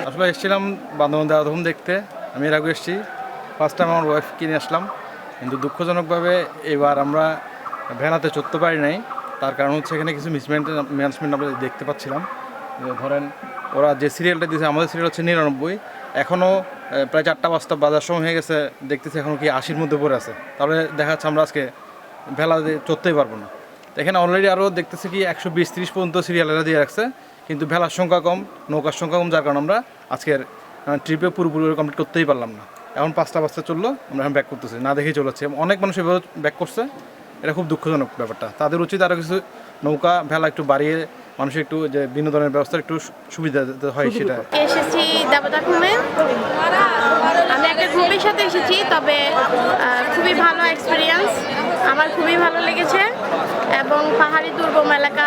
আসলে এসেছিলাম বান্ধবন দেওয়া দেখতে। আমি এর আগে এসেছি, ফার্স্ট টাইম আমার ওয়াইফ কিনে আসলাম, কিন্তু দুঃখজনকভাবে এবার আমরা ভেলাতে চড়তে পারি নাই। তার কারণ হচ্ছে এখানে কিছু ম্যানেজমেন্ট আমরা দেখতে পাচ্ছিলাম। ধরেন ওরা যে সিরিয়ালটা দিয়েছে, আমাদের সিরিয়াল হচ্ছে 99, এখনও প্রায় 4টা-5টা বাজার সময় হয়ে গেছে, দেখতেছি এখনও কি 80-র মধ্যে পড়ে আছে। তাহলে দেখা যাচ্ছে আমরা আজকে ভেলাতে চড়তেই পারবো না। এখানে অলরেডি আরও দেখতেছি কি 120-130 পর্যন্ত সিরিয়ালেরা দিয়ে রাখছে, কিন্তু ভেলার সংখ্যা কম, নৌকার সংখ্যা কম, যার কারণে আমরা আজকের ট্রিপে পুরোপুরি কমপ্লিট করতেই পারলাম না। এখন 5টা চললো, আমরা এখন ব্যাক করতেছি, না দেখেই চলেছে। অনেক মানুষ এভাবে ব্যাক করছে, এটা খুব দুঃখজনক ব্যাপারটা। তাদের উচিত আরও কিছু নৌকা ভেলা একটু বাড়িয়ে মানুষের একটু যে বিনোদনের ব্যবস্থা একটু সুবিধা হয় সেটা। এসেছি দেবতাখুমে, আমি একটা গ্রুপের সাথে এসেছি, তবে খুবই ভালো এক্সপিরিয়েন্স, আমার খুবই ভালো লেগেছে। এবং পাহাড়ি দুর্গম এলাকা,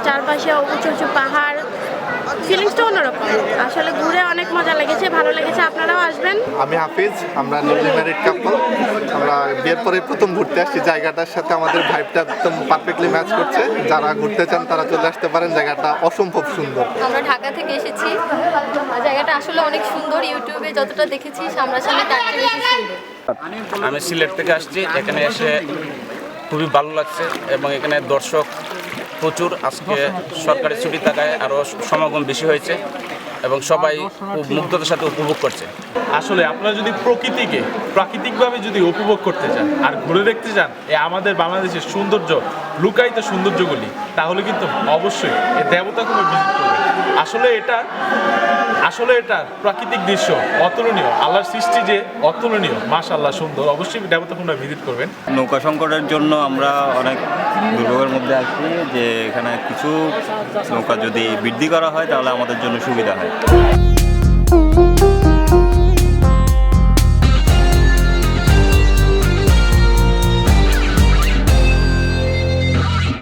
চারপাশে উঁচু উঁচু পাহাড়, ফিলিংসটা অন্যরকম। আসলে ঘুরে অনেক মজা লেগেছে, ভালো লেগেছে, আপনারাও আসবেন। আমি হাফিজ, আমরা নিউলি ম্যারিড কাপল। আমরা বিয়ের পরে প্রথম ঘুরতে আসছি, জায়গাটার সাথে আমাদের ভাইবটা একদম পারফেক্টলি ম্যাচ করছে। যারা ঘুরতে চান তারা চলে আসতে পারেন, জায়গাটা অসম্ভব সুন্দর। আমরা ঢাকা থেকে এসেছি, জায়গাটা আসলে অনেক সুন্দর। ইউটিউবে যতটা দেখেছি সামনাসামনি তার চেয়ে বেশি সুন্দর। আমি সিলেট থেকে আসছি, এখানে এসে খুবই ভালো লাগছে এবং এখানে দর্শক প্রচুর। আজকে সরকারি ছুটি থাকায় আরও সমাগম বেশি হয়েছে এবং সবাই খুব মুগ্ধতার সাথে উপভোগ করছে। আসলে আপনারা যদি প্রকৃতিকে প্রাকৃতিকভাবে যদি উপভোগ করতে চান আর ঘুরে দেখতে চান আমাদের বাংলাদেশের সৌন্দর্য, লুকায়িত সৌন্দর্যগুলি, তাহলে কিন্তু অবশ্যই এই দেবতাখুমে ভিজিট করবেন। আসলে এটা প্রাকৃতিক দৃশ্য অতুলনীয়, আল্লাহর সৃষ্টি যে অতুলনীয়, মাশাআল্লাহ সুন্দর। অবশ্যই দেবতাখুমে ভিজিট করবেন। নৌকা সংকটের জন্য আমরা অনেক দুর্ভোগের মধ্যে আছি, যে এখানে কিছু নৌকা যদি বৃদ্ধি করা হয় তাহলে আমাদের জন্য সুবিধা হয়।